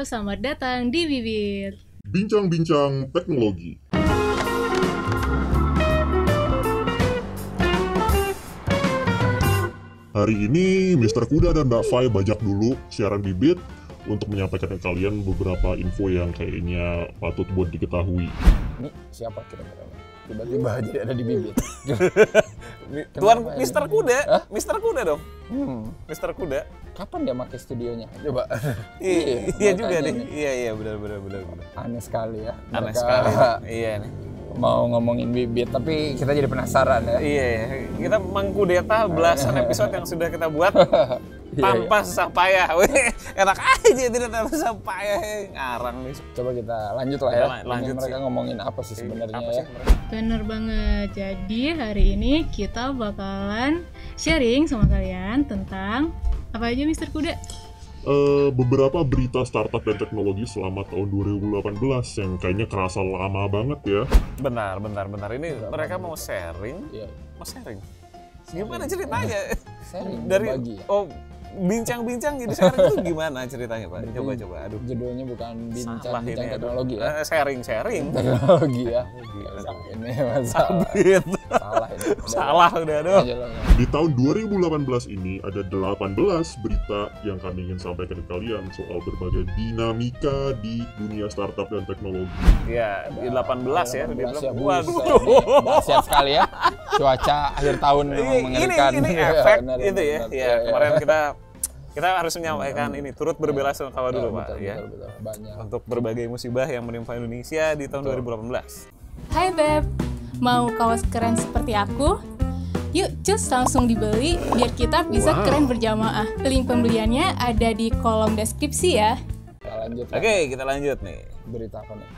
Halo, selamat datang di Bibit. Bincang-bincang teknologi. Hari ini Mr. Kuda dan Mbak Fai bajak dulu siaran Bibit untuk menyampaikan ke kalian beberapa info yang kayaknya patut buat diketahui. Ini siapa kira-kira? Tiba-tiba jadi ada di Bibit. Tuan Mr. Kuda, Mr. Kuda dong. Mr. Kuda. Kapan dia pakai studionya? Coba. Iya juga nih. Iya benar. Aneh sekali ya. Aneh Mereka sekali. Iya nih. mau ngomongin Bibit, tapi kita jadi penasaran ya. Iya, kita mengkudeta belasan episode yang sudah kita buat tanpa susah payah. Wih, enak aja tidak tanpa susah payah. Ngarang nih. Coba kita lanjut lah ya. Lanjut mereka sih. ngomongin apa sih sebenarnya ya? Bener banget. Jadi hari ini kita bakalan sharing sama kalian tentang apa aja Mr. Kuda? Beberapa berita startup dan teknologi selama tahun 2018 yang kayaknya kerasa lama banget ya. Bentar. Ini mereka mau sharing. Iya. Mau sharing. Gimana ceritanya? Sharing Dari berbagi ya. bincang-bincang jadi sharing itu gimana ceritanya, Pak? Coba. Aduh. Judulnya bukan Salah bincang-bincang ini, teknologi ya. Sharing. Teknologi ya. Ini masalah. Gitu. Salah ini. Salah udah aduh. Di tahun 2018 ini ada 18 berita yang kami ingin sampaikan ke kalian soal berbagai dinamika di dunia startup dan teknologi. Iya, di 18 ya. Dia bilang, waduh. Dahsyat sekali ya. Cuaca akhir tahun memang mengerikan. Ini efek Benar, itu ya. benar. Iya, kemarin kita harus menyampaikan ini turut berbelasungkawa dulu, Pak, ya. Betul. Banyak. Untuk berbagai musibah yang menimpa Indonesia di tahun 2018. Hai Beb, mau kaos keren seperti aku? Yuk cus langsung dibeli biar kita bisa keren berjamaah. Link pembeliannya ada di kolom deskripsi ya. Kita lanjut. Oke, kita lanjut nih. Berita apa nih?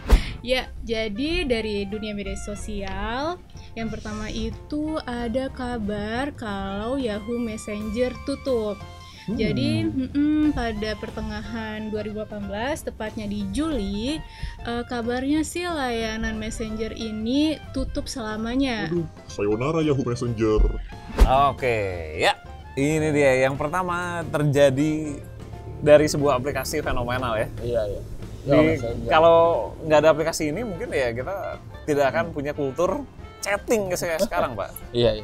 Ya, jadi dari dunia media sosial, yang pertama itu ada kabar kalau Yahoo Messenger tutup. Jadi pada pertengahan 2018, tepatnya di Juli, kabarnya sih layanan Messenger ini tutup selamanya. Aduh, sayonara Yahoo Messenger. Oke, ya. Ini dia yang pertama terjadi dari sebuah aplikasi fenomenal ya. Iya. Kalau nggak ada aplikasi ini mungkin ya kita tidak akan punya kultur chatting kayak sekarang, Pak. Iya.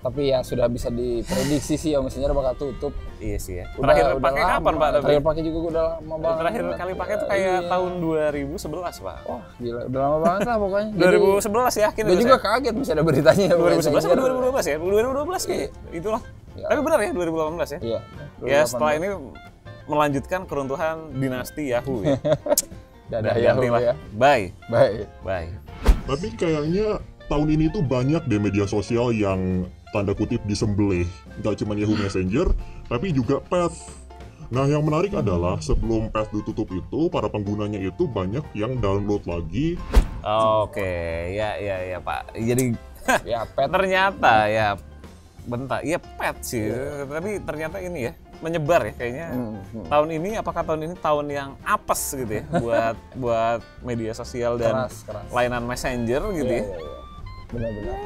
Tapi ya sudah bisa diprediksi sih ya Messenger bakal tutup. Iya sih ya. Udah Terakhir pakai lama. kapan, Pak? Terakhir pakai juga udah lama banget. Terakhir kali pakai itu kayak tahun 2011, Pak. Wah, gila. Udah lama banget lah pokoknya. 2011 yakin Gue juga kaget bisa ada beritanya. 2011 atau 2012 ya? 2012 kayak itulah. Ya. Tapi benar ya 2018 ya? Iya. Ya setelah ini melanjutkan keruntuhan dinasti Yahoo ya. Dadah Ganti Yahoo lah. ya. Bye. Baik. Tapi kayaknya tahun ini tuh banyak deh media sosial yang tanda kutip disembelih. Nggak cuma Yahoo Messenger, tapi juga Path. Nah, yang menarik adalah sebelum Path ditutup itu, para penggunanya itu banyak yang download lagi. Oke, ya Pak. Jadi Ya, pet. ternyata ya bentar, iya pet sih. Tapi ternyata ini ya menyebar ya kayaknya. Tahun ini apakah tahun ini tahun yang apes gitu ya buat media sosial dan Keras. layanan Messenger gitu ya. Iya. Benar-benar.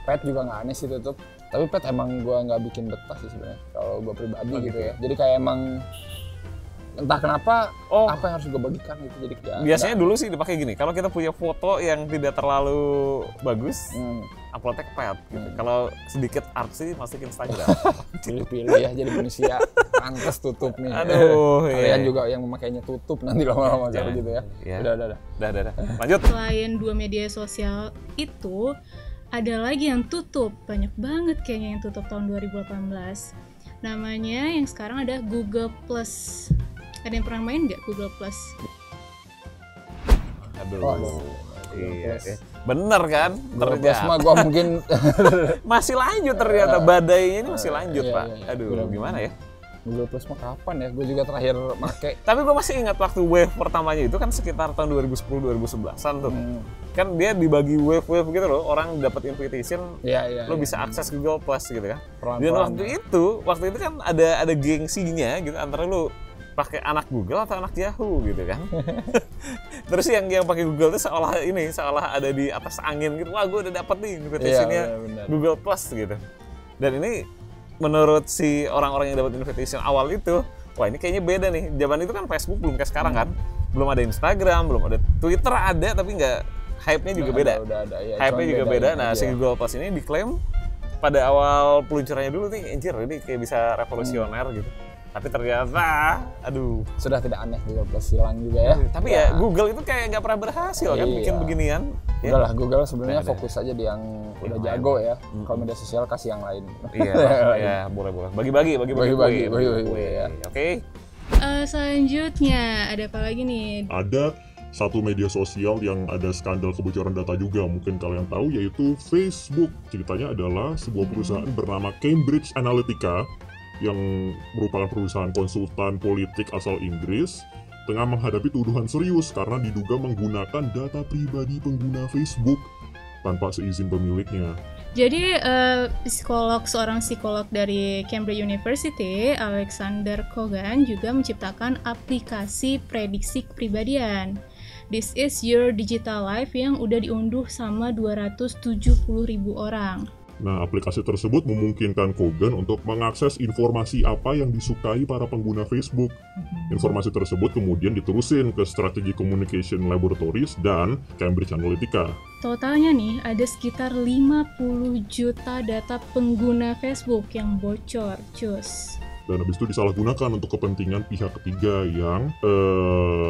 Pet juga nggak aneh sih tutup. Tapi pet emang gua nggak bikin betah sih sebenarnya. Kalau gua pribadi gitu ya. Jadi kayak emang entah kenapa apa yang harus gua bagikan gitu. Jadi Biasanya dulu sih dipakai gini. Kalau kita punya foto yang tidak terlalu bagus, uploadnya ke pet. Gitu. Kalau sedikit artsy masukin Instagram. pilih-pilih ya jadi manusia pantas tutup nih. Aduh, Kalian iya. juga yang memakainya tutup nanti lama-lama Jangan. gitu ya. Iya. Udah. Lanjut. Selain dua media sosial itu, ada lagi yang tutup. Banyak banget kayaknya yang tutup tahun 2018. Namanya yang sekarang ada Google Plus. Ada yang pernah main nggak Google Plus? Aduh. Iya. Bener kan? Ternyata Ternyata gua mungkin masih lanjut ternyata badainya ini masih lanjut, Iya, Pak. iya. Aduh, Bener. gimana ya? Google Plus mah kapan ya? Gue juga terakhir make. Tapi gue masih ingat waktu wave pertamanya itu kan sekitar tahun 2010-2011an tuh. Kan dia dibagi wave-wave gitu loh, orang dapat invitation, Iya. lo bisa akses Google Plus gitu kan. Dan Pelan-pelan. waktu itu kan ada gengsinya gitu antara lo pakai anak Google atau anak Yahoo gitu kan. Terus yang pakai Google itu seolah ada di atas angin gitu. Wah, gue udah dapet nih invitationnya benar. Google Plus gitu. Dan ini menurut si orang-orang yang dapat invitation awal itu, wah ini kayaknya beda nih. Zaman itu kan Facebook belum kayak sekarang kan. Belum ada Instagram, belum ada Twitter ada tapi nggak, hype-nya juga beda. Udah ada, ya, Hype-nya juga beda. Nah, si aja. Google Plus ini diklaim pada awal peluncurannya dulu nih, anjir ini kayak bisa revolusioner gitu. Tapi ternyata, aduh. Sudah tidak aneh Google Plus hilang juga ya. Tapi ya Google itu kayak nggak pernah berhasil kan Iya. bikin beginian. Ya? Udahlah, Google sebenarnya Udah. fokus aja di yang udah Yang jago ya. Kalau media sosial kasih yang lain. Iya, ya boleh. Bagi-bagi ya. Oke. Selanjutnya ada apa lagi nih? Ada satu media sosial yang ada skandal kebocoran data juga, mungkin kalian tahu, yaitu Facebook. Ceritanya adalah sebuah perusahaan bernama Cambridge Analytica yang merupakan perusahaan konsultan politik asal Inggris tengah menghadapi tuduhan serius karena diduga menggunakan data pribadi pengguna Facebook tanpa seizin pemiliknya. Jadi seorang psikolog dari Cambridge University, Alexander Kogan, juga menciptakan aplikasi prediksi kepribadian. This is your digital life yang udah diunduh sama 270.000 orang. Nah, aplikasi tersebut memungkinkan Kogan untuk mengakses informasi apa yang disukai para pengguna Facebook. Informasi tersebut kemudian diterusin ke Strategy Communication Laboratories dan Cambridge Analytica. Totalnya nih, ada sekitar 50 juta data pengguna Facebook yang bocor, cus. Dan habis itu disalahgunakan untuk kepentingan pihak ketiga yang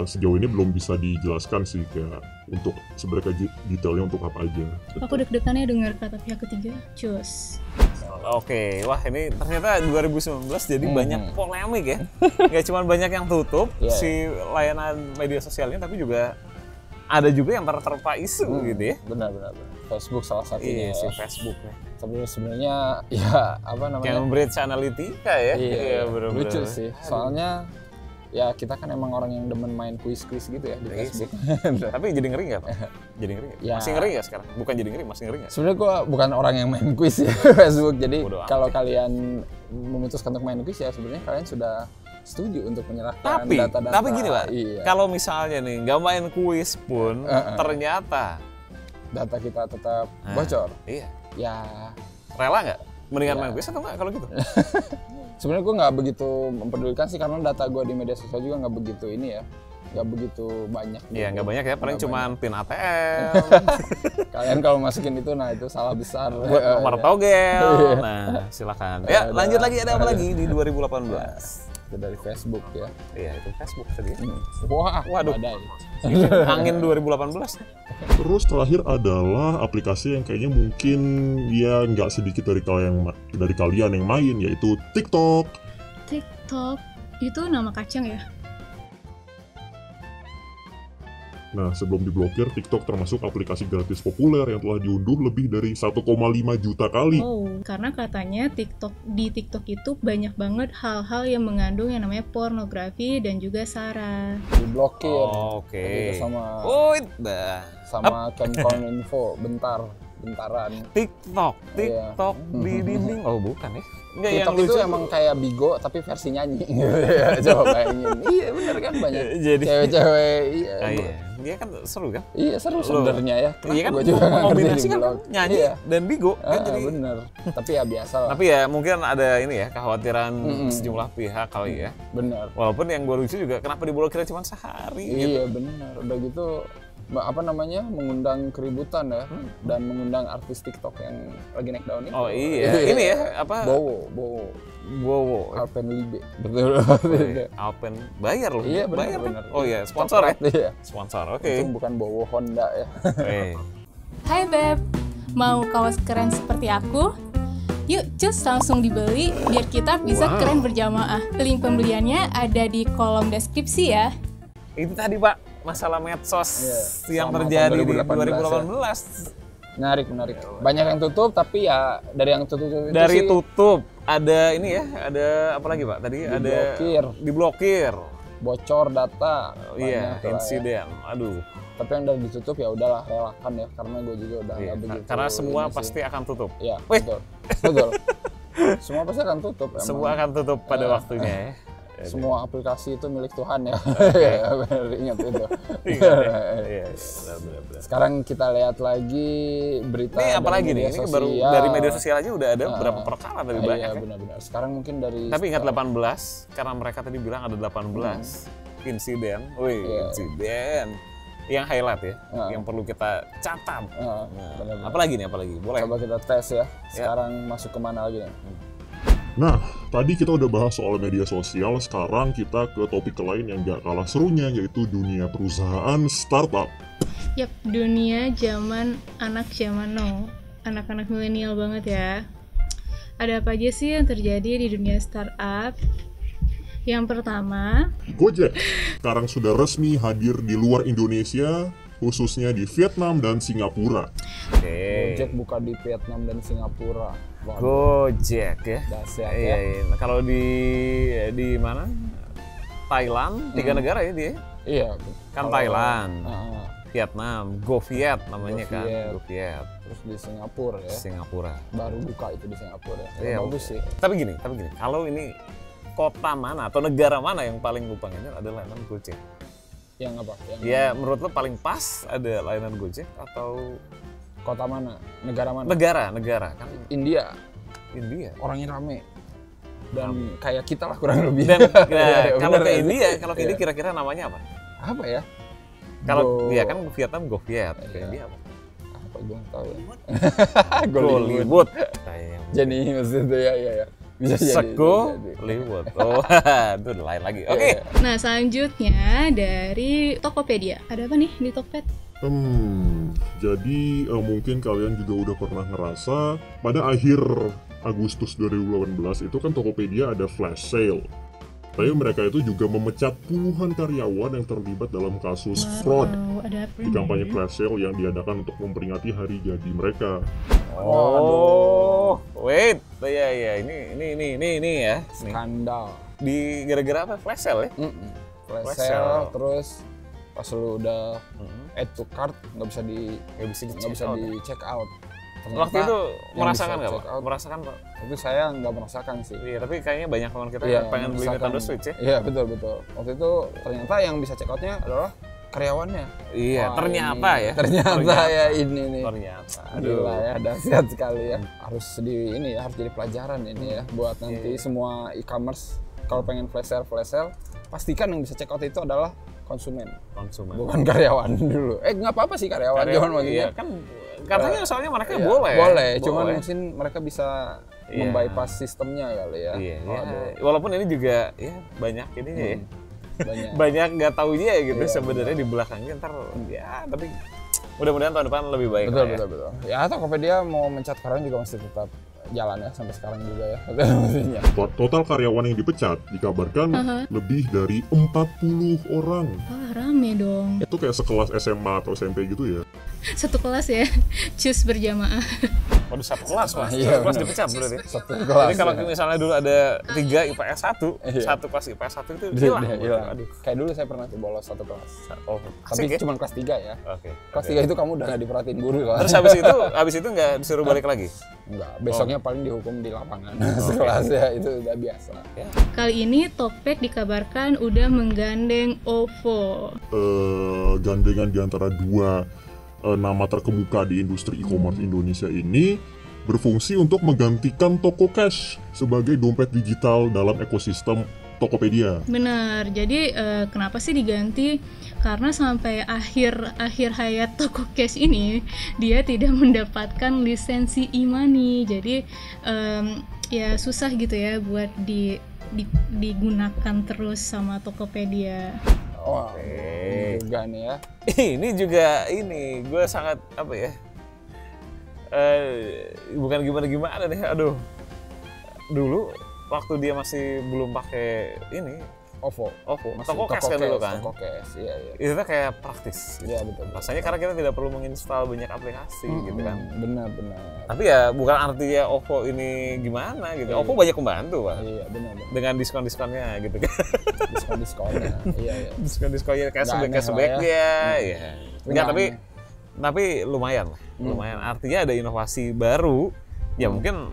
sejauh ini belum bisa dijelaskan sih, kayak untuk sebenarnya detailnya untuk apa aja. Aku deg-degannya dengar kata pihak ketiga, cus. Oke, wah ini ternyata 2019 jadi banyak polemik ya. Nggak cuma banyak yang tutup si layanan media sosialnya, tapi juga ada juga yang terterpa isu gitu ya. Benar. Facebook salah satunya. Iya, si Ya. Facebook nih. Tapi sebenarnya ya apa namanya? Cambridge Analytica ya. Iya, bener-bener. lucu sih. Soalnya ya kita kan emang orang yang demen main kuis-kuis gitu ya di Iya Facebook. Tapi jadi ngeri nggak, Pak? Jadi ngeri nggak? Ya. Masih ngeri nggak sekarang? Bukan jadi ngeri, masih ngeri nggak? Sebenarnya gue bukan orang yang main kuis ya Facebook. Jadi Bodo amat kalau ya. kalian memutuskan untuk main kuis ya sebenarnya kalian sudah setuju untuk menyerahkan data-data. Tapi gini Pak, Iya. kalau misalnya nih nggak main kuis pun ternyata Data kita tetap bocor. iya, Ya rela nggak? Mendingan Iya. main kuis atau nggak kalau gitu? sebenarnya gue nggak begitu mempedulikan sih karena data gue di media sosial juga nggak begitu ini ya. Nggak begitu banyak. Iya, nggak banyak ya, paling Nggak cuma pin ATM, Kalian kalau masukin itu, nah itu salah besar. buat nomor togel. Iya. Nah, silakan. Ya, lanjut lagi, ada apa lagi di 2018? Itu dari Facebook ya. Iya, itu Facebook tadi. Wah, Waduh. badai. Angin 2018. Terus terakhir adalah aplikasi yang kayaknya mungkin ya nggak sedikit dari kalian yang main, yaitu TikTok. TikTok itu nama kacang ya? Nah, sebelum diblokir, TikTok termasuk aplikasi gratis populer yang telah diunduh lebih dari 1,5 juta kali. Oh, karena katanya di TikTok itu banyak banget hal-hal yang mengandung yang namanya pornografi dan juga sara. Diblokir. Oke. Itu sama Dah. sama Kemkominfo bentaran. TikTok Iya. di dinding. Oh, bukan ya? Enggak, TikTok itu emang kayak Bigo tapi versi nyanyi. Coba bayangin. Iya bener kan banyak Jadi cewek-cewek. Iya. iya. Dia kan seru kan? Iya seru sebenarnya ya. Iya kan, Gua juga nggak ngerti kombinasi kan diblok. nyanyi Iya. dan Bigo kan jadi. Bener. Tapi ya biasa lah. Tapi ya mungkin ada ini ya kekhawatiran sejumlah pihak kali ya. Bener. Walaupun yang gue lucu juga kenapa diblokir cuma sehari gitu. Iya bener. Udah gitu apa namanya mengundang keributan ya dan mengundang artis TikTok yang lagi naik daun itu. Oh iya, ini ya apa? Bowo. Alpenlibe. Betul. Alpen bayar loh. Iya bayar bener. kan? Oh iya, sponsor ya. Iya. Sponsor. Itu Oke. bukan Bowo Honda ya. Hai Beb, mau kaos keren seperti aku? Yuk cus langsung dibeli biar kita bisa keren berjamaah. Link pembeliannya ada di kolom deskripsi ya. Itu tadi Pak, masalah medsos yang sama terjadi tahun di 2018 Menarik. Banyak yang tutup tapi ya dari yang tutup itu Dari sih tutup, ada ini ya, ada apa lagi Pak? Tadi Diblokir. ada diblokir. bocor data. Iya, banyak lah ya. insiden. Aduh. Tapi yang udah ditutup ya udahlah relakan ya karena gue juga udah Iya, nggak begitu. karena semua ini sih. pasti akan tutup. Iya, Wih. betul. Semua pasti akan tutup emang. Semua akan tutup pada waktunya ya. semua aplikasi itu milik Tuhan ya. Ya benar, ingat itu. Iya, benar. Sekarang kita lihat lagi berita Ini apa lagi nih? Ini baru dari media sosial aja udah ada berapa perkara tadi banyak Iya, ya. benar-benar. Sekarang mungkin dari Tapi ingat 18 karena mereka tadi bilang ada 18 insiden. Wih, insiden. Yang highlight ya, yang perlu kita catat. benar-benar. Apalagi nih, apalagi? Boleh. Coba kita tes ya. Sekarang masuk kemana lagi nih? Nah, tadi kita udah bahas soal media sosial, sekarang kita ke topik lain yang gak kalah serunya, yaitu dunia perusahaan startup. Yap, dunia zaman now. Anak-anak milenial banget ya. Ada apa aja sih yang terjadi di dunia startup? Yang pertama, Gojek sekarang sudah resmi hadir di luar Indonesia, khususnya di Vietnam dan Singapura. Oke. Gojek buka di Vietnam dan Singapura. Waduh, Gojek ya. dahsyat Iya, ya. iya. Nah, kalau di mana? Thailand, 3 negara ya dia. Iya. Kan Kalau- Thailand, Heeh. Vietnam, GoViet namanya kan. GoViet. GoViet. Terus di Singapura ya. Singapura. Baru buka itu di Singapura ya. Iya. Bagus sih. Tapi gini, kalau ini kota mana atau negara mana yang paling lu pengen ada layanan Gojek? Yang apa? Yang Ya menurut lu paling pas ada layanan Gojek atau kota mana? Negara mana? negara kan India. India. Orangnya rame. Dan kayak kita lah kurang lebih. Dan Iya, kalau bener ke ya. India, kalau ke Iya. India kira-kira namanya apa? Apa ya? Kalau Go- dia kan Vietnam GoViet, ke Iya. India apa? Apa gue nggak tahu ya. Gollywood. Kayak Jadi maksudnya ya. Bisa jadi. Sego bisa jadi. Hollywood. Oh, itu udah lain lagi. Oke. Iya. nah selanjutnya dari Tokopedia. Ada apa nih di Tokped? Jadi mungkin kalian juga udah pernah ngerasa pada akhir Agustus 2018 itu kan Tokopedia ada flash sale. Tapi mereka itu juga memecat puluhan karyawan yang terlibat dalam kasus fraud Wow, ada apa di nih? kampanye flash sale yang diadakan untuk memperingati hari jadi mereka. Oh, wait. Ya, ini ya. Nih. Skandal. Di gara-gara apa? Flash sale ya? Flash Flash sale, sale. terus pas lu udah add to cart nggak bisa di check out. Waktu itu merasakan nggak, Pak? Pak? Merasakan, Pak? Tapi saya nggak merasakan sih. Iya, tapi kayaknya banyak teman kita Iya, yang pengen beli merasakan. Nintendo Switch ya. Iya betul. Waktu itu ternyata yang bisa check outnya adalah karyawannya. Iya, Wah, ternyata ini- ya. Ternyata ya ini nih. Ternyata. Gila ya, dahsyat sekali ya. Harus harus jadi pelajaran ini ya buat nanti Iya. semua e-commerce kalau pengen flash sale, pastikan yang bisa check out itu adalah konsumen, bukan karyawan dulu. Nggak apa-apa sih karyawan, cuman maksudnya. Iya, kan katanya soalnya mereka Iya, boleh. boleh, cuman mungkin mereka bisa Iya. membypass sistemnya kali ya. Iya, Waduh, walaupun ini juga ya banyak ininya ya. banyak. Banyak nggak taunya gitu Iya, sebenarnya di belakangnya ntar ya tapi mudah-mudahan tahun depan lebih baik Betul, lah ya. betul. Ya Tokopedia mau mencat karyawan juga masih tetap jalan ya sampai sekarang juga ya. Maksudnya. Total karyawan yang dipecat dikabarkan lebih dari 40 orang. Wah, rame dong. Itu kayak sekelas SMA atau SMP gitu ya. Satu kelas ya, cus berjamaah. Waduh, satu kelas Mas. Iya, Satu kelas benar. dipecat berarti. Satu kelas. Jadi kalau ya. misalnya dulu ada 3 IPS 1, Iya. satu kelas IPS 1 itu Dia hilang. hilang. Aduh. Kayak dulu saya pernah tuh bolos satu kelas. Oh, Tapi asik ya? cuma kelas 3 ya. Oke. Kelas Oke. 3 itu kamu udah gak diperhatiin guru kan? Terus habis itu nggak disuruh balik lagi? Enggak, besoknya paling dihukum di lapangan. Sekelas ya, itu udah biasa. Ya. Kali ini Tokped dikabarkan udah menggandeng OVO. Gandengan di antara dua nama terkemuka di industri e-commerce Indonesia ini berfungsi untuk menggantikan Toko Cash sebagai dompet digital dalam ekosistem Tokopedia. Benar. Jadi kenapa sih diganti? Karena sampai akhir hayat Toko Cash ini dia tidak mendapatkan lisensi e-money. Jadi ya susah gitu ya buat digunakan terus sama Tokopedia. Wah, Oke. juga nih ya. Ini gue sangat apa ya? Bukan gimana deh. Aduh. Dulu waktu dia masih belum pakai ini OVO. OVO, Masih Toko Cash kan dulu kan. Toko Cash, iya. Itu tuh kayak praktis. Iya, betul. Rasanya karena kita tidak perlu menginstal banyak aplikasi gitu kan. Benar. Tapi ya bukan artinya OVO ini gimana gitu. OVO banyak membantu Pak. Iya, benar. Dengan diskon-diskonnya gitu kan. Diskon-diskonnya. Iya. Diskon-diskonnya Nggak aneh lah cashback-nya ya. Enggak, Nggak tapi lumayan lah. Lumayan artinya ada inovasi baru. Ya mungkin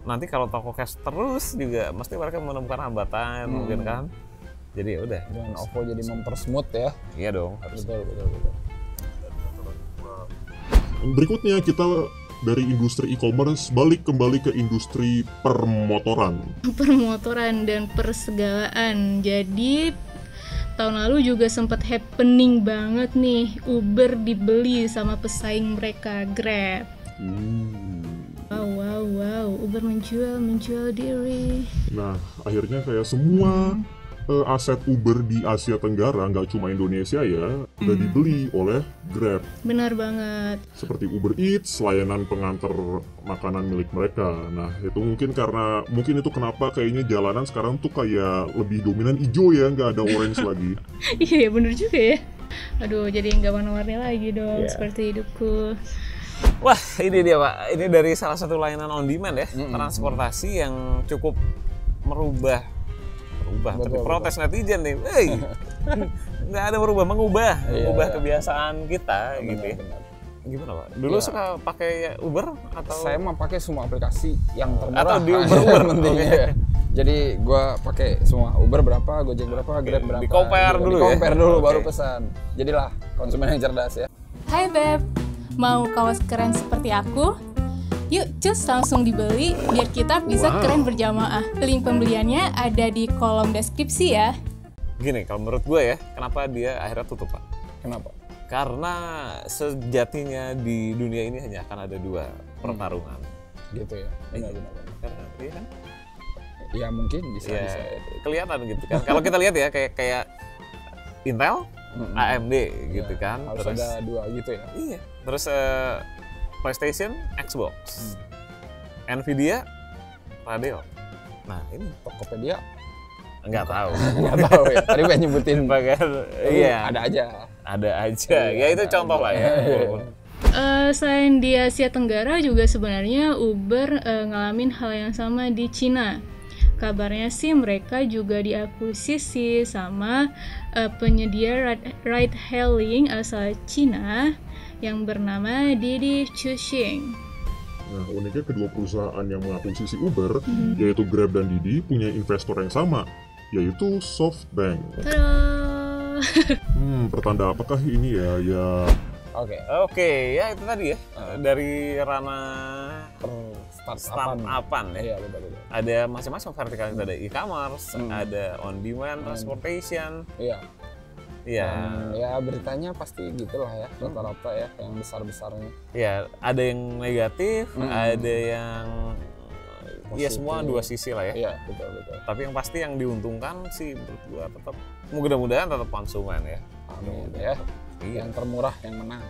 nanti kalau Toko Cash terus juga mesti mereka menemukan hambatan mungkin kan. Jadi ya udah. Dengan OVO jadi mempersmooth ya. Iya dong, harus. Betul. Berikutnya kita dari industri e-commerce balik kembali ke industri permotoran. Permotoran dan persegalaan. Jadi tahun lalu juga sempat happening banget nih, Uber dibeli sama pesaing mereka, Grab. Wow, Uber menjual diri. Nah, akhirnya kayak semua aset Uber di Asia Tenggara, nggak cuma Indonesia ya, udah dibeli oleh Grab. Benar banget. Seperti Uber Eats, layanan pengantar makanan milik mereka. Nah, itu mungkin itu kenapa kayaknya jalanan sekarang tuh kayak lebih dominan hijau ya, nggak ada orange lagi. Iya, bener juga ya. Aduh, jadi nggak warna-warni lagi dong, Iya. seperti hidupku. Wah, ini dia Pak. Ini dari salah satu layanan on demand ya, transportasi yang cukup merubah. Tapi Betul. protes netizen nih, nggak ada mengubah Iya. kebiasaan kita gitu ya. Benar. Gimana Pak? Dulu Iya. suka pakai Uber atau Saya mah pakai semua aplikasi yang termurah. Atau di Uber. Yang penting, Oke. ya. Jadi gua pakai semua Uber berapa, Gojek berapa, Grab berapa. Di-compare dulu ya? Di-compare dulu baru Oke. pesan. Jadilah konsumen yang cerdas ya. Hai Beb, mau kaos keren seperti aku? Yuk, cus langsung dibeli biar kita bisa keren berjamaah. Link pembeliannya ada di kolom deskripsi ya. gini? Kalau menurut gue ya, kenapa dia akhirnya tutup Pak? Kenapa? Karena sejatinya di dunia ini hanya akan ada dua pertarungan. Gitu ya. Benar. Karena iya kan? Ya mungkin bisa. Ya, kelihatan gitu kan. Kalau kita lihat ya kayak Intel, AMD gitu Ya, kan. Harus Terus ada dua gitu ya. iya. Terus PlayStation, Xbox, Nvidia, Radeon. Nah ini Tokopedia nggak tahu. nggak tahu ya. Tadi pengen nyebutin. Iya. Ada aja. Ada aja. Ya itu contoh lah ya. Selain di Asia Tenggara juga sebenarnya Uber ngalamin hal yang sama di Cina. Kabarnya sih mereka juga diakuisisi sama penyedia ride hailing asal Cina yang bernama Didi Chuxing. Nah, uniknya kedua perusahaan yang mengakuisisi Uber, yaitu Grab dan Didi, punya investor yang sama, yaitu SoftBank. Tada! Pertanda apakah ini ya? Ya, Oke. Ya itu tadi ya. Dari ranah startup-an ya. Iya betul. Ada macam-macam vertikal, ada e-commerce, ada on demand transportation. Iya. Iya. Ya beritanya pasti gitulah ya rata-rata ya yang besar-besarnya. Ya, ada yang negatif, ada yang ya Positif. semua dua sisi lah ya. Iya betul. Tapi yang pasti yang diuntungkan sih menurut gua tetap mudah-mudahan tetap konsumen ya. Amin ya. Iya. Yang termurah yang menang.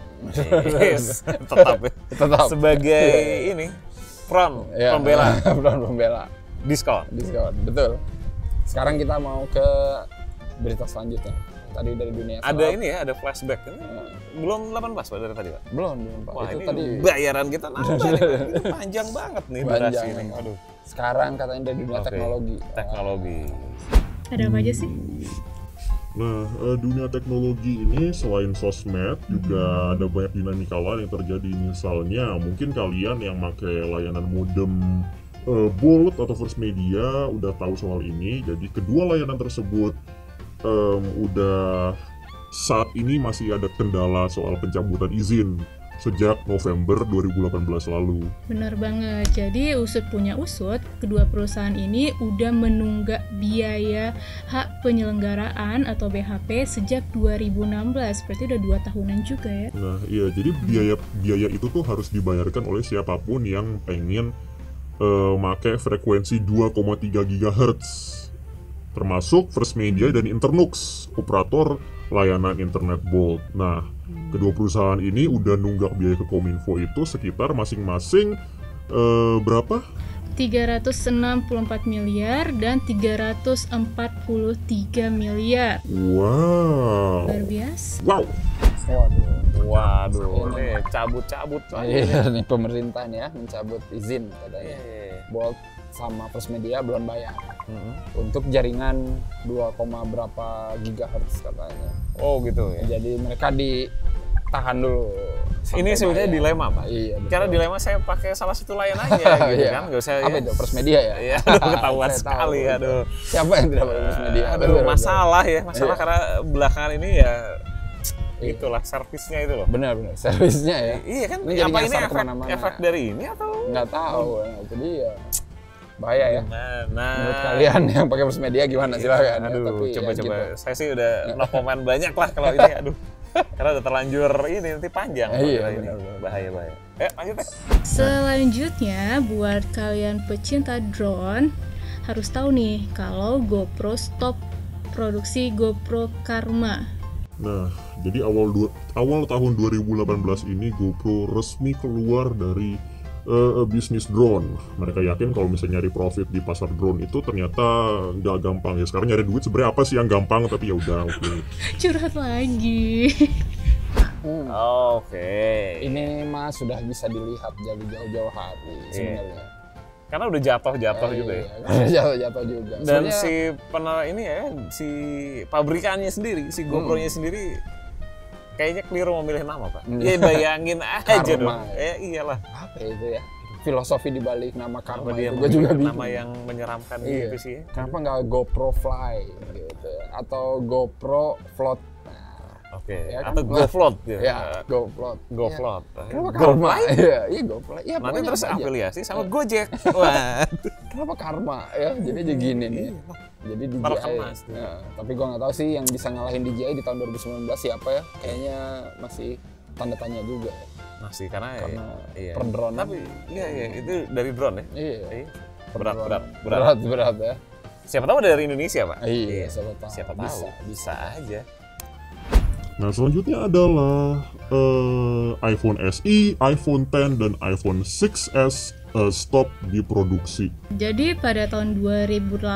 Yes, tetap ya. Tetap. Sebagai ini front Iya. pembela Pembela. diskon. Diskon. Betul. Sekarang kita mau ke berita selanjutnya. Tadi dari dunia Ada startup. ini ya, ada flashback. Ini belum 18 Pak dari tadi Pak. Belum Pak. Wah, Itu ini tadi bayaran kita nambah nih, Pak. Ini panjang banget nih durasi Panjang ini. emang. Aduh. sekarang katanya dari dunia Oke. teknologi. Teknologi. Ada apa aja sih? nah, dunia teknologi ini selain sosmed juga ada banyak dinamika lain yang terjadi. Misalnya, mungkin kalian yang pakai layanan modem Bolt atau First Media udah tahu soal ini. Jadi kedua layanan tersebut udah saat ini masih ada kendala soal pencabutan izin sejak November 2018 lalu. Benar banget. Jadi usut punya usut, kedua perusahaan ini udah menunggak biaya hak penyelenggaraan atau BHP sejak 2016. Berarti udah 2 tahunan juga ya. Nah, iya, jadi biaya itu tuh harus dibayarkan oleh siapapun yang pengen make frekuensi 2,3 GHz, termasuk First Media dan Internux, operator layanan internet Bolt. Nah, kedua perusahaan ini udah nunggak biaya ke Kominfo itu sekitar masing-masing berapa? 364 miliar dan 343 miliar. Wow. Luar biasa. Wow. Waduh, nih cabut-cabut lagi. Iya nih pemerintah nih ya mencabut izin katanya. Iya. Bolt sama First Media belum bayar Mm-mm. untuk jaringan 2, berapa gigahertz katanya. Oh gitu ya. Jadi mereka tahan dulu. Ini sebenarnya dilema, Pak. Iya, betul. Karena dilema saya pakai salah satu layan aja gitu Iya. kan, nggak usah Apa itu? First Media ya? Iya, aduh, ketahuan Saya sekali, tahu. aduh. Siapa yang tidak pakai First Media? Aduh, Betul, masalah ya, masalah Iya. karena belakangan ini ya Iya. itulah servisnya itu loh. Benar, servisnya ya. Iya kan, Ini jadi apa ini nyasar efek, kemana-mana. efek dari ini atau Nggak tahu, jadi ya bahaya ya. gimana? Menurut kalian yang pakai First Media gimana? Silakan. ya. Aduh, Tapi ya coba-coba. gitu. Saya sih udah no comment banyak lah kalau ini, aduh. Karena udah terlanjur ini nanti panjang. Iya, kalau ini. benar. Bahaya. Lanjut ya. Selanjutnya buat kalian pecinta drone harus tahu nih kalau GoPro stop produksi GoPro Karma. Nah, jadi awal tahun 2018 ini GoPro resmi keluar dari bisnis drone. Mereka yakin kalau misalnya nyari profit di pasar drone itu ternyata nggak gampang ya. Sekarang nyari duit sebenarnya apa sih yang gampang, tapi ya udah oke. Curhat lagi. Oke. Ini mah sudah bisa dilihat dari jauh-jauh hari sebenarnya. Karena udah jatuh juga ya. Jatuh juga. Dan Sebenarnya- si si pabrikannya sendiri, si GoPro-nya sendiri kayaknya keliru memilih nama, Pak. Ya bayangin aja dong. Karma. Iyalah. apa itu ya? Filosofi di balik nama Karma Apa dia itu gue juga memilih bingung. nama yang menyeramkan Iya. gitu sih. Kenapa nggak GoPro Fly gitu atau GoPro Float? Nah, Oke. Ya kan? Atau GoFloat gitu. ya GoFloat. GoFloat. Kenapa Go Karma? Fly? Iya GoFly. Iya, Nanti pokoknya terus apa aja. afiliasi sama Gojek. Wah. Kenapa Karma ya? Jadi aja gini nih. Jadi DJI. Terkemas tuh. Ya, tapi gua nggak tahu sih yang bisa ngalahin DJI di tahun 2019 siapa ya? Kayaknya masih tanda tanya juga. Masih karena iya. per drone. Tapi iya itu dari drone ya. Iya. Iya. per Berat, drone. Berat ya. Siapa tahu dari Indonesia, Pak. Iya, siapa tahu. Bisa aja. Nah, selanjutnya adalah iPhone SE, iPhone X, dan iPhone 6s stop diproduksi. Jadi pada tahun 2018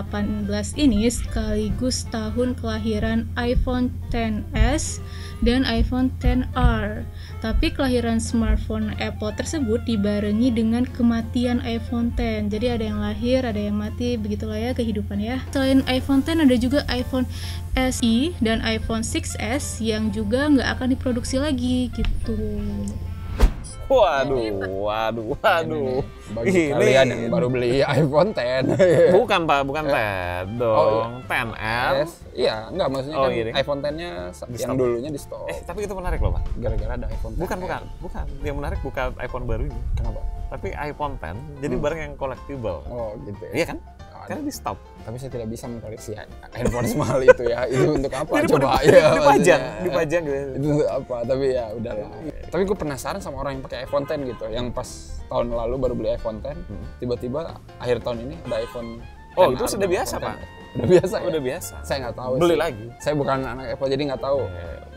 ini sekaligus tahun kelahiran iPhone XS dan iPhone XR. Tapi kelahiran smartphone Apple tersebut dibarengi dengan kematian iPhone X. Jadi ada yang lahir, ada yang mati, begitulah ya kehidupan ya. Selain iPhone X ada juga iPhone SE dan iPhone 6s yang juga nggak akan diproduksi lagi gitu. Waduh. Bagi kalian yang baru beli iPhone X. Bukan, Pak, bukan TED dong. XR. Iya, enggak maksudnya Oh, kan iya deh. iPhone X-nya yang stop. dulunya di stop. Tapi itu menarik loh, Pak. Gara-gara ada iPhone X. Bukan. Yang menarik bukan iPhone baru ini, Kenapa? tapi iPhone X jadi barang yang collectible. Oh, gitu ya. Iya kan? Ada. Karena di stop. Tapi saya tidak bisa mengkoleksi handphone semahal itu ya. Itu untuk apa? Jadi Coba ya. dipajang gitu. Itu untuk apa? Tapi ya udahlah. Tapi gue penasaran sama orang yang pakai iPhone X gitu, yang pas tahun lalu baru beli iPhone X, tiba-tiba akhir tahun ini ada iPhone. Oh, XR itu sudah dan biasa, iPhone Pak. X. Udah biasa ya? Udah biasa. Saya nggak tahu Beli sih. lagi. Saya bukan anak Apple jadi nggak tahu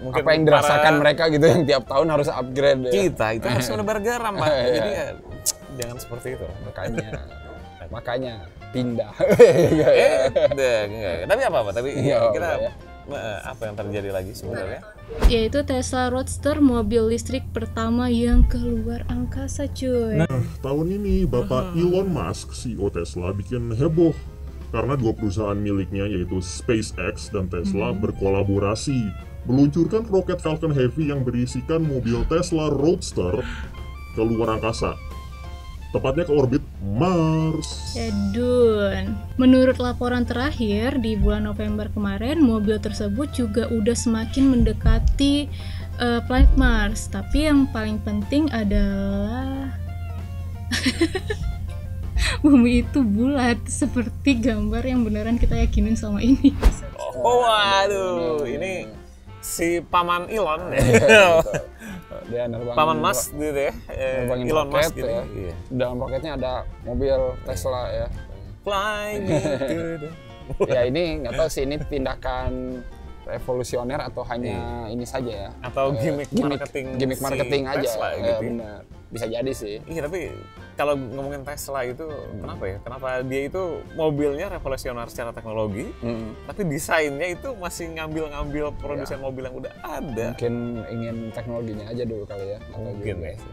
Mungkin apa yang dirasakan mereka gitu yang tiap tahun harus upgrade ya. Kita itu harus menebar garam, Pak. Iya. Jadi ya, jangan seperti itu. Makanya pindah. Enggak. Tapi apa-apa, tapi Iya, kita ya. apa yang terjadi lagi sebenarnya? Yaitu Tesla Roadster, mobil listrik pertama yang keluar angkasa cuy. Tahun ini Bapak Elon Musk, CEO Tesla, bikin heboh karena dua perusahaan miliknya yaitu SpaceX dan Tesla berkolaborasi meluncurkan roket Falcon Heavy yang berisikan mobil Tesla Roadster ke luar angkasa, tepatnya ke orbit Mars. Edun. Menurut laporan terakhir di bulan November kemarin, mobil tersebut juga udah semakin mendekati planet Mars. Tapi yang paling penting adalah bumi itu bulat seperti gambar yang beneran kita yakinin selama ini. Oh, waduh, ini si paman Elon ya. Dia nerbangin Paman Mas gitu ya. nerbangin Elon roket Musk gitu. ya. Iya. Dalam roketnya ada mobil Tesla ya. Fly me to the... Ya ini nggak tahu sih ini tindakan revolusioner atau hanya ini saja ya. Atau gimmick marketing gimmick si marketing aja. Tesla Ya, gitu. benar. Bisa jadi sih. Iya, tapi kalau ngomongin Tesla itu kenapa ya? Kenapa dia itu mobilnya revolusioner secara teknologi, tapi desainnya itu masih ngambil-ngambil produsen mobil yang udah ada. Mungkin ingin teknologinya aja dulu kali ya. Atau Mungkin juga ya. sih.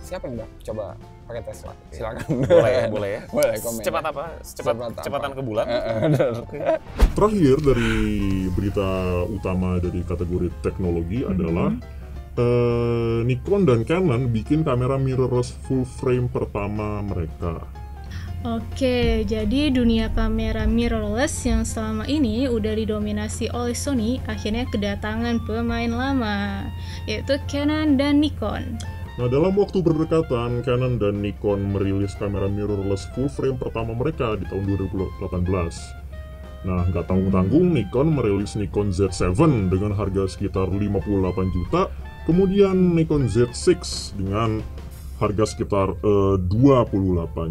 Siapa yang udah coba pakai Tesla? Silakan. Boleh ya, boleh ya. Boleh komen. Cepat apa? Cepatan ke bulan. Terakhir dari berita utama dari kategori teknologi adalah Nikon dan Canon bikin kamera mirrorless full frame pertama mereka. Oke, jadi dunia kamera mirrorless yang selama ini udah didominasi oleh Sony akhirnya kedatangan pemain lama, yaitu Canon dan Nikon. Nah, dalam waktu berdekatan, Canon dan Nikon merilis kamera mirrorless full frame pertama mereka di tahun 2018. Nah, nggak tanggung-tanggung, Nikon merilis Nikon Z7 dengan harga sekitar 58 juta, kemudian Nikon Z6 dengan harga sekitar 28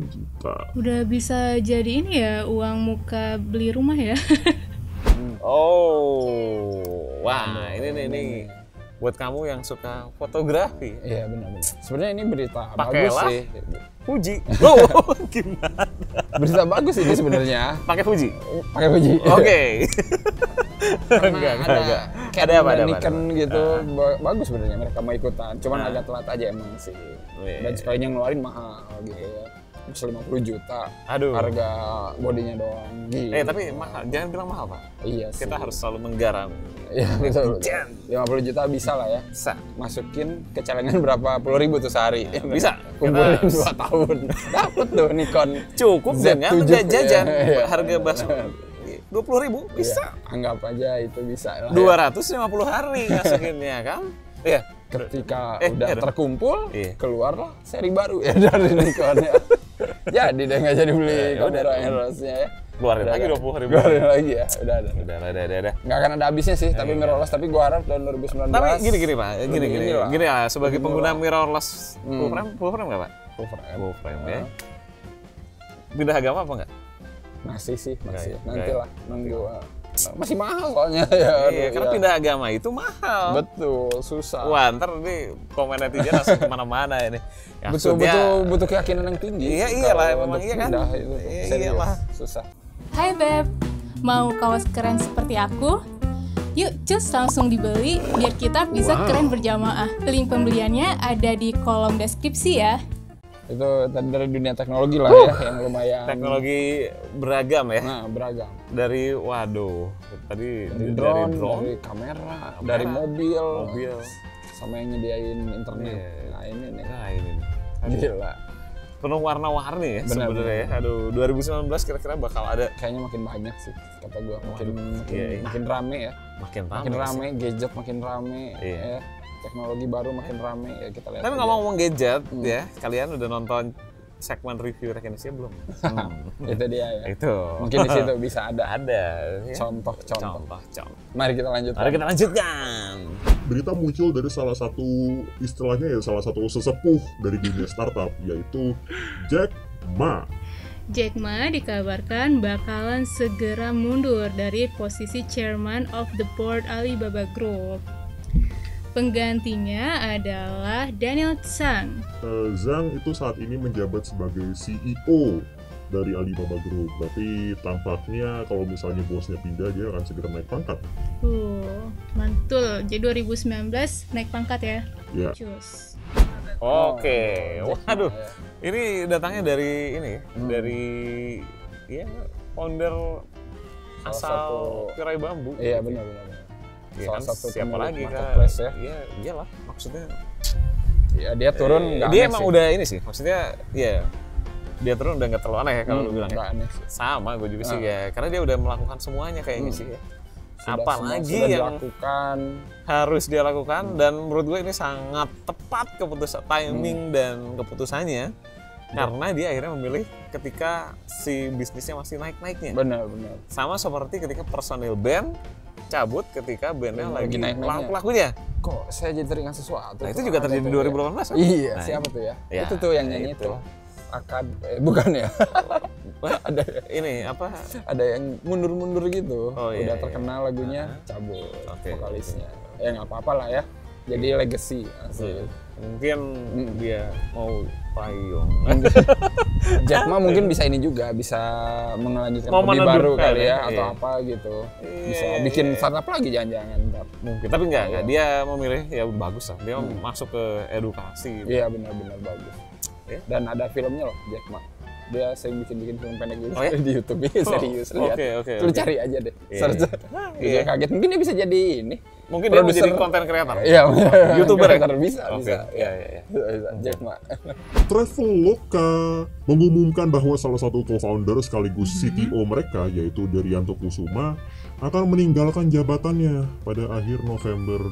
juta. Udah bisa jadi ini ya, uang muka beli rumah ya. Oh, wah ini nih buat kamu yang suka fotografi. Iya benar. Sebenarnya ini berita bagus Pakailah sih. Fuji. Oh, gimana? Berita bagus ini sebenarnya. Pakai Fuji. Pakai Fuji. Oke. Karena ada Canon dan Nikon ada. gitu, bagus sebenarnya mereka mau ikutan. Cuman agak telat aja emang sih. Iya. Dan sekalinya ngeluarin mahal gitu ya. 50 juta. Aduh. Harga bodinya doang. Gitu. Tapi mahal, jangan bilang mahal, Pak. Iya sih. Kita harus selalu menggaram. Iya betul. Jen. 50 juta bisa lah ya. Bisa. Masukin ke celengan berapa puluh ribu tuh sehari. Bisa. Kumpulin Kita 2 tahun. Dapet tuh Nikon. Cukup dengan Z7. jajan Iya. harga bakso 20.000 bisa. Iya, anggap aja itu bisa lah. 250 hari masukinnya kan? Iya. Ketika ya udah udah. terkumpul, Iya. keluarlah seri baru ya dari Nikon ya. Jadi deh nggak jadi beli Ya udah. kamera mirrorless-nya ya. Keluarin Udah lagi ada. 20.000. Keluarin lagi ya, udah ada. Udah. Nggak akan ada habisnya sih, tapi Iya. mirrorless. Tapi gua harap tahun 2019. Tapi gini Pak, gini Lebih inilah. ya sebagai Lebih pengguna murah. mirrorless full frame nggak Pak? Full frame. Full frame ya. Ah. Beda agama apa nggak? Masih sih, masih. Nggak ya? Nanti Nggak ya? lah, nunggu. Masih mahal soalnya ya. Iya, karena ya. pindah agama itu mahal. Betul, susah. Wah, ntar nih komen netizen langsung kemana-mana ini. Ya, Betul, maksudnya- butuh keyakinan yang tinggi. Iya, iyalah, Kalau memang untuk iya kan? pindah itu, Iya, serius, iyalah. susah. Hai Beb, mau kaos keren seperti aku? Yuk cus langsung dibeli biar kita bisa keren berjamaah. Link pembeliannya ada di kolom deskripsi ya. Itu tadi dari dunia teknologi lah ya, yang lumayan. teknologi beragam ya. Nah, beragam. Dari waduh, tadi Dari drone, dari kamera, dari mobil, sama yang nyediain internet. Iya. Nah ini nih, Nah, ini nih. gila. Penuh warna-warni ya Benar, sebenarnya ya. Aduh, 2019 kira-kira bakal ada Kayaknya makin banyak sih, kata gua. iya. Makin rame ya. makin Makin ramai. rame, gadget makin rame, Iya. ya. Teknologi baru makin rame, ya kita lihat. Tapi aja. ngomong-ngomong gadget ya, kalian udah nonton segmen review Rekenisia belum? Itu dia ya. Itu. Mungkin di situ bisa ada Ada. Ya. contoh-contoh. Contoh. Mari kita lanjutkan. Mari kita lanjutkan. Berita muncul dari salah satu istilahnya ya salah satu sesepuh dari dunia startup yaitu Jack Ma. Jack Ma dikabarkan bakalan segera mundur dari posisi Chairman of the Board Alibaba Group. Penggantinya adalah Daniel Zhang. Zhang itu saat ini menjabat sebagai CEO dari Alibaba Group. Berarti tampaknya kalau misalnya bosnya pindah dia akan segera naik pangkat. Mantul. Jadi 2019 naik pangkat ya. Ya. Cus. Oke. Jack Ma, Waduh. ya. Ini datangnya dari ini, dari ya founder Salah asal satu- tirai bambu. Iya benar. Iya Salah kan, satu siapa pemilik lagi kan? marketplace ya. Iya, iyalah maksudnya. Ya dia turun nggak Dia aneh emang sih. udah ini sih, maksudnya ya dia turun udah nggak terlalu aneh ya kalau lu bilang nggak ya. aneh sih. Sama gue juga sih ya, karena dia udah melakukan semuanya kayaknya sih ya. Apalagi sudah yang dilakukan. harus dia lakukan dan menurut gue ini sangat tepat keputusan timing dan keputusannya karena dia akhirnya memilih ketika si bisnisnya masih naik-naiknya. Benar. Sama seperti ketika personil band cabut ketika bandnya Lagi lagi naik-naiknya. laku-lakunya. Kok saya jadi teringat sesuatu? Nah itu Kok juga ada terjadi tuh di ya? 2018 kan? Iya, Nah, siapa tuh ya? Ya, Itu tuh yang nyanyi itu. tuh. Bukan ya? Wah, ada ini apa? ada yang mundur-mundur gitu. Oh, iya, Udah iya. terkenal lagunya, cabut Oke. vokalisnya. Ya nggak apa-apa lah ya. Jadi legacy asli. Mungkin dia mau payung. Jack Ma mungkin bisa ini juga, bisa mengelanjutkan Mau hobi baru meneduhkan kali ya, ya, atau iya. apa gitu. Bisa Iya, bikin iya. startup lagi jangan-jangan ntar. Mungkin, tapi enggak. Dia memilih ya bagus lah. Dia masuk ke edukasi. Iya benar-benar bagus. Ya. Dan ada filmnya loh Jack Ma. Dia sering bikin film pendek gitu Oh, ya? di YouTube. Iya, serius lihat. oke, Lu oke. cari aja deh. Iya. Search. Iya. Kaget mungkin dia bisa jadi ini Mungkin dia mau jadi konten creator. Iya, YouTuber ya? Bisa. Iya. Bisa. Jack Ma. Traveloka mengumumkan bahwa salah satu co-founder sekaligus CTO mereka, yaitu Derianto Kusuma, akan meninggalkan jabatannya pada akhir November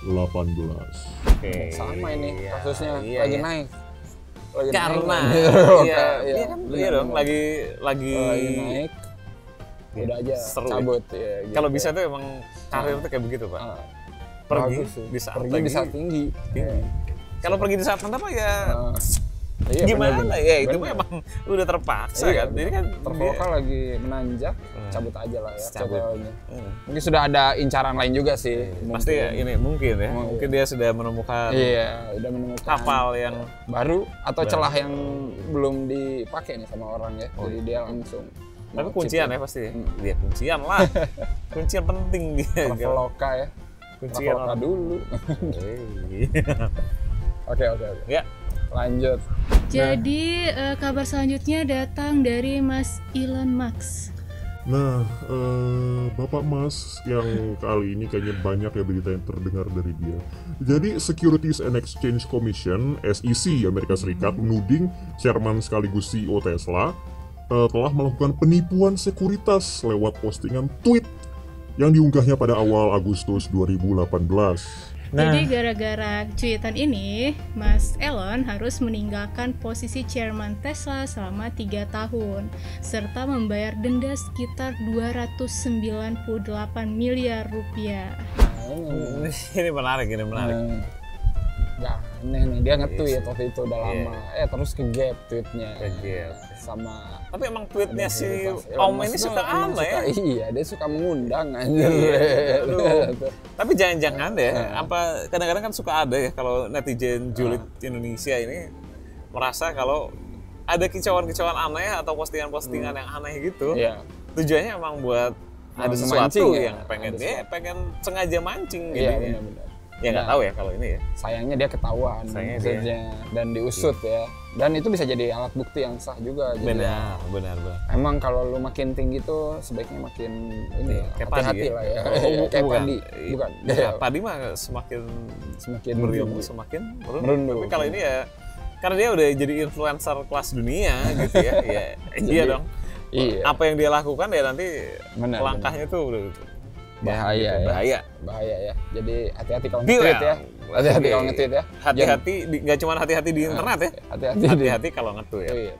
2018. Oke. Sama ini kasusnya Iya, lagi iya. naik. Karena iya kan, iya dong, lagi lagi naik. Udah aja seru ya. cabut ya. Gitu. Kalau bisa tuh emang karir tuh kayak begitu, Pak. Pergi Bagus sih. di saat pergi lagi di saat tinggi. Kalau pergi di saat rendah mah ya Iya, gimana bener-bener. ya, itu mah Bener. emang udah terpaksa Iya, kan. Jadi kan Traveloka lagi menanjak, cabut aja lah ya Cabut. CTO-nya. Mungkin sudah ada incaran lain juga sih. pasti ya ini mungkin ya. Mungkin dia sudah menemukan Iya, udah menemukan kapal yang baru atau celah yang belum dipakai nih sama orang ya. Jadi dia langsung tapi kuncian ya pasti. Dia kuncian lah. Kuncian penting dia. Traveloka ya. Kuncian Traveloka dulu. Hei. Oke. Ya, Lanjut. Jadi kabar selanjutnya datang dari Mas Elon Musk. Nah, Bapak Mas yang kali ini kayaknya banyak ya berita yang terdengar dari dia. Jadi Securities and Exchange Commission (SEC) Amerika Serikat menuding chairman sekaligus CEO Tesla telah melakukan penipuan sekuritas lewat postingan tweet yang diunggahnya pada awal Agustus 2018. Jadi gara-gara cuitan ini, Mas Elon harus meninggalkan posisi chairman Tesla selama 3 tahun, serta membayar denda sekitar 298 miliar rupiah. ini menarik. Ya, aneh nih, dia nge-tweet waktu itu udah lama. Terus ke-gap tweetnya. Ke-gap. Sama Tapi emang tweetnya si Elon Om ini Musk suka emang aneh ya. Iya, dia suka mengundang aja. Tapi jangan-jangan deh, apa kadang-kadang kan suka ada ya kalau netizen julid Indonesia ini merasa kalau ada kicauan-kicauan aneh atau postingan-postingan yang aneh gitu. Iya. Tujuannya emang buat ada Memancing sesuatu ya, yang pengen sengaja mancing gitu. Iya, benar-benar. Ya nggak tahu ya kalau ini ya. Sayangnya dia ketahuan Sayangnya maksudnya, dan diusut ya. Dan itu bisa jadi alat bukti yang sah juga. Jadi Benar. emang kalau lu makin tinggi tuh sebaiknya makin ini ya, Kayak padi hati-hati ya? lah ya. Oh, Kayak bukan. padi, bukan. Ya, padi mah semakin Semakin berilmu tinggi. semakin Merunduk. Tapi kalau ini ya karena dia udah jadi influencer kelas dunia gitu ya. Iya dong. Iya. Apa yang dia lakukan ya nanti Benar, langkahnya tuh udah Bahaya gitu, ya. bahaya. Ya. Jadi hati-hati kalau Beware. nge-tweet ya. Hati-hati kalau nge-tweet ya. Hati-hati nggak cuma hati-hati di internet ya. Hati-hati kalau nge-tweet ya. Iya.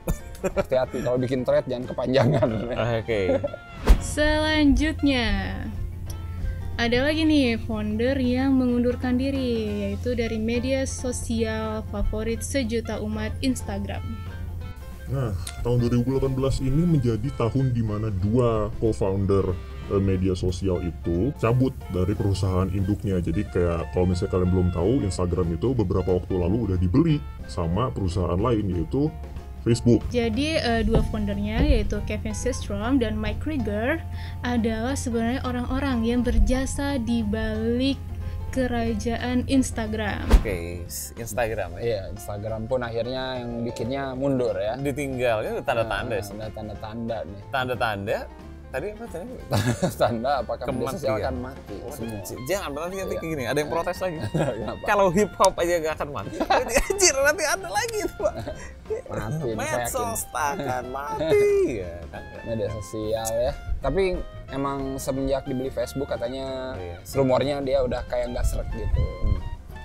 Hati-hati kalau bikin thread jangan kepanjangan. Oke. Selanjutnya, ada lagi nih founder yang mengundurkan diri, yaitu dari media sosial favorit sejuta umat, Instagram. Nah, tahun 2018 ini menjadi tahun di mana dua co-founder media sosial itu cabut dari perusahaan induknya. Jadi kayak kalau misalnya kalian belum tahu, Instagram itu beberapa waktu lalu udah dibeli sama perusahaan lain, yaitu Facebook. Jadi dua foundernya, yaitu Kevin Systrom dan Mike Krieger, adalah sebenarnya orang-orang yang berjasa di balik kerajaan Instagram. Oke, Instagram ya. Iya, Instagram pun akhirnya yang bikinnya mundur ya. Ditinggalnya tanda-tanda sih. Tanda-tanda nih. Tanda-tanda tadi apa tadi? Tanda apakah media sosial Kematian. akan mati semua. Jangan nanti Iya. kayak gini, ada yang protes lagi. Kenapa? Kalau hip hop aja gak akan mati. Anjir, nanti ada lagi tuh, Pak. Mati, saya yakin. Medsos takkan mati. Ya kan. Media sosial ya. Tapi emang semenjak dibeli Facebook katanya Iya. rumornya dia udah kayak nggak seret gitu.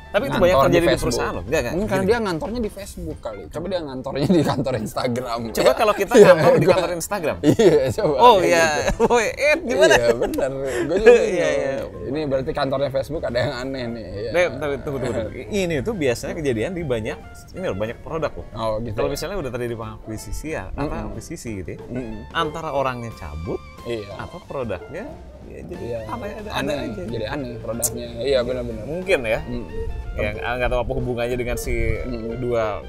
Tapi itu Ngantor banyak di terjadi di Facebook. perusahaan loh. Enggak. Mungkin karena dia ngantornya di Facebook kali. Coba dia ngantornya di kantor Instagram. Coba kalau kita kantor di kantor Instagram. Iya, coba. Oh Kayak iya. gitu. Woi, gimana? Iya, benar. Gue juga Iya, bingung. iya. Ini berarti kantornya Facebook ada yang aneh nih. Iya. Tunggu. Ini tuh biasanya kejadian di banyak banyak produk loh. Oh, gitu. Kalau misalnya udah terjadi pengakuisisi ya, apa akuisisi gitu ya. Antara orangnya cabut Iya. atau produknya ya jadi Iya. ada Aneh, aja. jadi aneh produknya. Iya, benar-benar. Mungkin ya. Yang nggak tahu apa hubungannya dengan si dua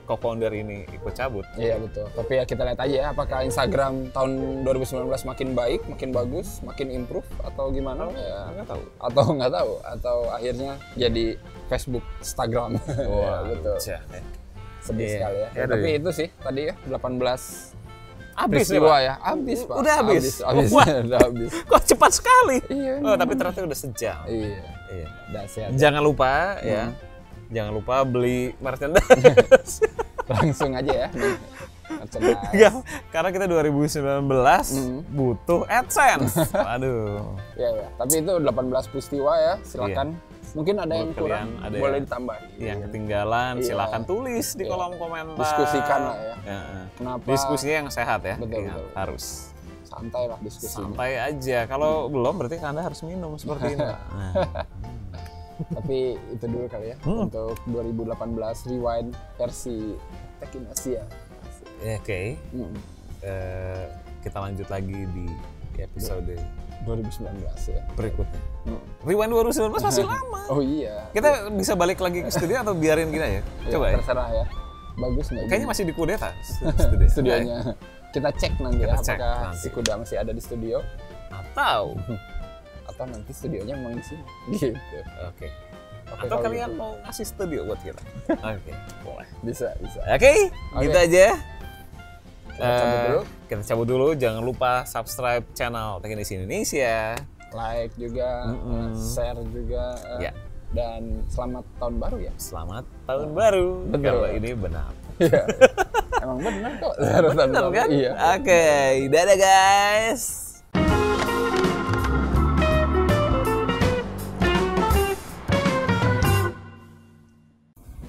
co-founder ini ikut cabut. Iya betul. Tapi ya kita lihat aja ya apakah Instagram tahun 2019 makin baik, makin bagus, makin improve atau gimana? Ya, Nggak tahu. Atau nggak tahu atau akhirnya jadi Facebook Instagram. Wah, Ya, betul. cah. Sedih Iya. sekali ya. Ya, Tapi aduh. itu sih tadi ya 18 Habis nih, peristiwa Pak? ya. Habis, Pak. Udah habis? Habis. Wah. Udah habis. Kok cepat sekali? Iya. Oh, tapi ternyata udah sejam. Iya. Iya. Udah sehat. Jangan lupa ya. Jangan lupa beli merchandise. Langsung aja ya. Merchandise. Enggak, karena kita 2019 butuh AdSense. Waduh. Ya. Tapi itu 18 peristiwa ya. Silakan. Mungkin ada Buat yang kurang, kalian, ada boleh yang- ditambah. Yang ketinggalan Iya. silakan tulis di Iya. kolom komentar. Diskusikan lah ya. Heeh. Kenapa? Diskusinya yang sehat ya. Betul, Ingat, betul. harus. Santai lah diskusinya. Santai aja. Kalau belum berarti Anda harus minum seperti ini. Nah. Tapi itu dulu kali ya untuk 2018 Rewind versi Tekin Asia. Oke. Hmm. Kita lanjut lagi di episode 2019 ya. berikutnya. Hmm. Rewind 2019 masih lama. Oh iya. Kita bisa balik lagi ke studio atau biarin gini aja? Coba ya. Terserah ya. Bagus nggak? Kayaknya masih di kudeta studionya. Kita cek nanti ya Kita cek apakah nanti. si Kuda masih ada di studio Atau nanti studionya memang di sini. Gitu. oke. Oke, Atau kalau kalian gitu. mau ngasih studio buat kita? Oke, boleh. Bisa. Oke, gitu aja. Kita cabut dulu. Kita cabut dulu. Jangan lupa subscribe channel Teknisi Indonesia. Like juga, share juga. Ya. Dan selamat tahun baru ya. Selamat tahun baru. Betul. Kalau ini benar. Iya. Emang benar kok. Selamat tahun Benar baru. kan? Iya. Oke, dadah guys.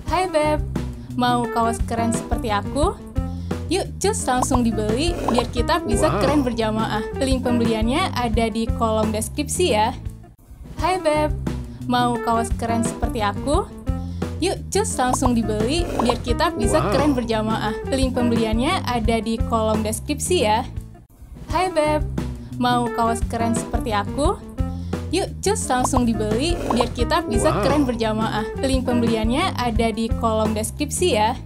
Hai Beb, mau kaos keren seperti aku? Yuk cus langsung dibeli biar kita bisa keren berjamaah. Link pembeliannya ada di kolom deskripsi ya. Hai Beb, mau kaos keren seperti aku? Yuk cus langsung dibeli biar kita bisa keren berjamaah. Link pembeliannya ada di kolom deskripsi ya. Hai Beb, mau kaos keren seperti aku? Yuk cus langsung dibeli biar kita bisa keren berjamaah. Link pembeliannya ada di kolom deskripsi ya.